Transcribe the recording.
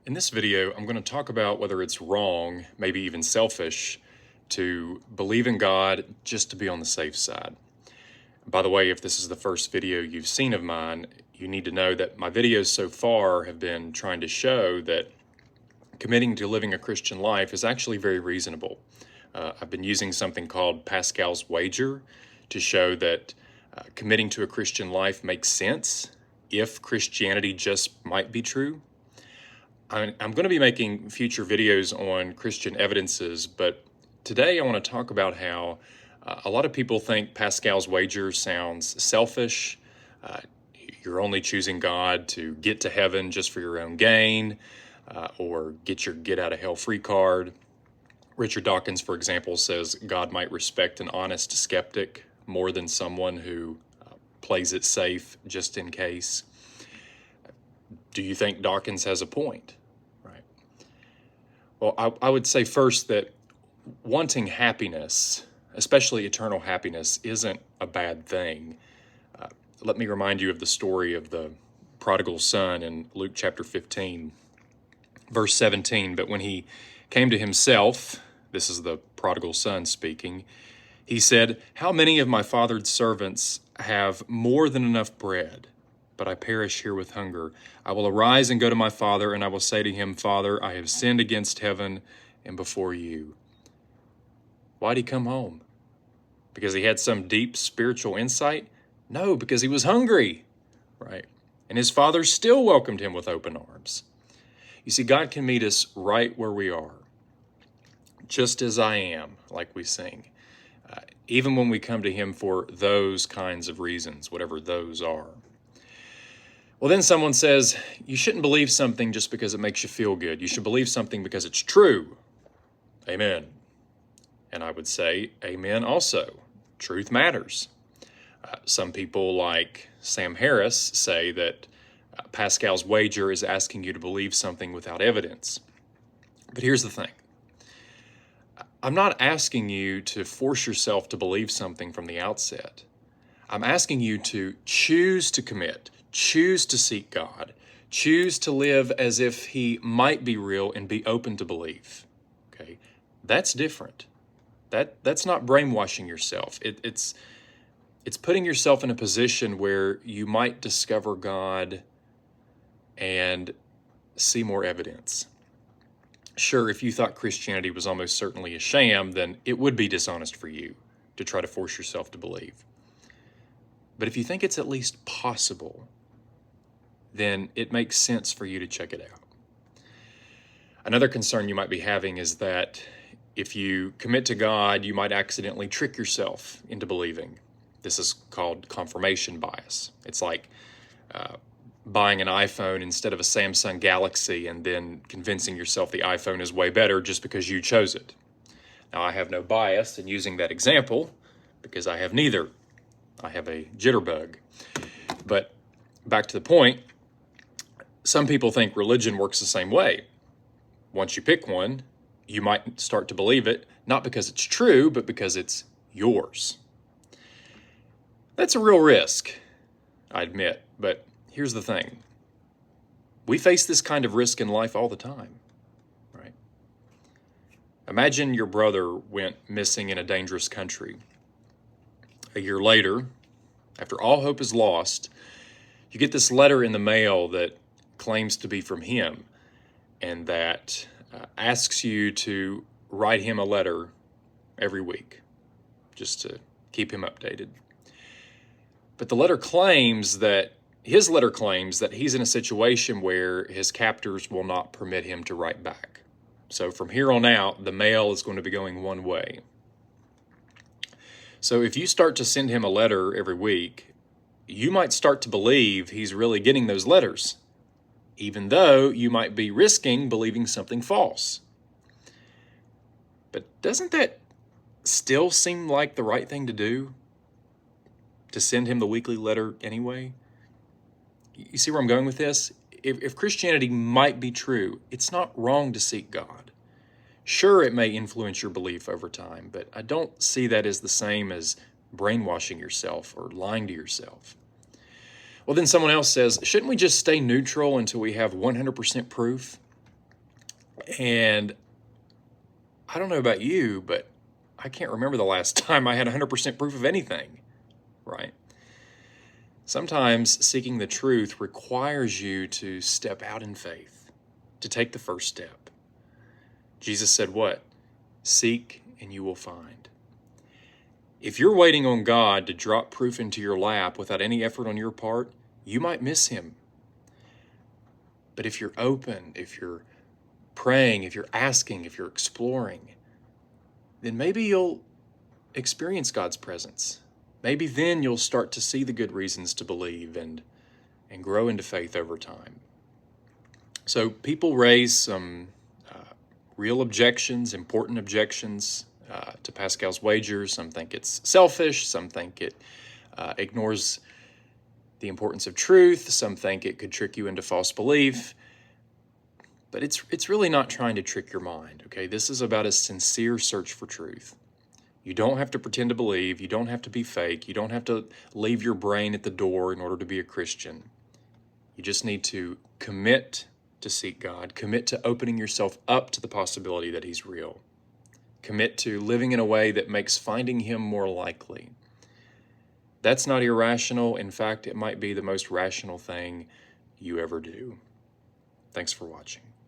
In this video, I'm going to talk about whether it's wrong, maybe even selfish, to believe in God just to be on the safe side. By the way, if this is the first video you've seen of mine, you need to know that my videos so far have been trying to show that committing to living a Christian life is actually very reasonable. I've been using something called Pascal's wager to show that committing to a Christian life makes sense if Christianity just might be true. I'm going to be making future videos on Christian evidences, but today I want to talk about how a lot of people think Pascal's wager sounds selfish. You're only choosing God to get to heaven just for your own gain, or get your get-out-of-hell-free card. Richard Dawkins, for example, says God might respect an honest skeptic more than someone who plays it safe just in case. Do you think Dawkins has a point? Right. Well, I would say first that wanting happiness, especially eternal happiness, isn't a bad thing. Let me remind you of the story of the prodigal son in Luke chapter 15, verse 17. But when he came to himself, this is the prodigal son speaking, he said, "How many of my father's servants have more than enough bread? But I perish here with hunger. I will arise and go to my father, and I will say to him, Father, I have sinned against heaven and before you." Why'd he come home? Because he had some deep spiritual insight? No, because he was hungry, right? And his father still welcomed him with open arms. You see, God can meet us right where we are, just as I am, like we sing, even when we come to him for those kinds of reasons, whatever those are. Well, then someone says, you shouldn't believe something just because it makes you feel good. You should believe something because it's true. Amen. And I would say, amen also. Truth matters. Some people like Sam Harris say that Pascal's wager is asking you to believe something without evidence. But here's the thing. I'm not asking you to force yourself to believe something from the outset. I'm asking you to choose to commit. Choose to seek God. Choose to live as if he might be real and be open to belief. Okay, that's different. That's not brainwashing yourself. It's putting yourself in a position where you might discover God and see more evidence. Sure, if you thought Christianity was almost certainly a sham, then it would be dishonest for you to try to force yourself to believe. But if you think it's at least possible, then it makes sense for you to check it out. Another concern you might be having is that if you commit to God, you might accidentally trick yourself into believing. This is called confirmation bias. It's like buying an iPhone instead of a Samsung Galaxy and then convincing yourself the iPhone is way better just because you chose it. Now, I have no bias in using that example because I have neither. I have a jitterbug. But back to the point, some people think religion works the same way. Once you pick one, you might start to believe it, not because it's true, but because it's yours. That's a real risk, I admit, but here's the thing. We face this kind of risk in life all the time, right? Imagine your brother went missing in a dangerous country. A year later, after all hope is lost, you get this letter in the mail that claims to be from him and that asks you to write him a letter every week just to keep him updated. But his letter claims that he's in a situation where his captors will not permit him to write back. So from here on out, the mail is going to be going one way. So if you start to send him a letter every week, you might start to believe he's really getting those letters, even though you might be risking believing something false. But doesn't that still seem like the right thing to do? To send him the weekly letter anyway? You see where I'm going with this? If Christianity might be true, it's not wrong to seek God. Sure, it may influence your belief over time, but I don't see that as the same as brainwashing yourself or lying to yourself. Well, then someone else says, shouldn't we just stay neutral until we have 100% proof? And I don't know about you, but I can't remember the last time I had 100% proof of anything, right? Sometimes seeking the truth requires you to step out in faith, to take the first step. Jesus said what? Seek and you will find. If you're waiting on God to drop proof into your lap without any effort on your part, you might miss him. But if you're open, if you're praying, if you're asking, if you're exploring, then maybe you'll experience God's presence. Maybe then you'll start to see the good reasons to believe and grow into faith over time. So people raise some real objections, important objections to Pascal's wager. Some think it's selfish. Some think it ignores the importance of truth. Some think it could trick you into false belief. But it's really not trying to trick your mind, okay? This is about a sincere search for truth. You don't have to pretend to believe. You don't have to be fake. You don't have to leave your brain at the door in order to be a Christian. You just need to commit to seek God. Commit to opening yourself up to the possibility that he's real. Commit to living in a way that makes finding him more likely. That's not irrational. In fact, it might be the most rational thing you ever do. Thanks for watching.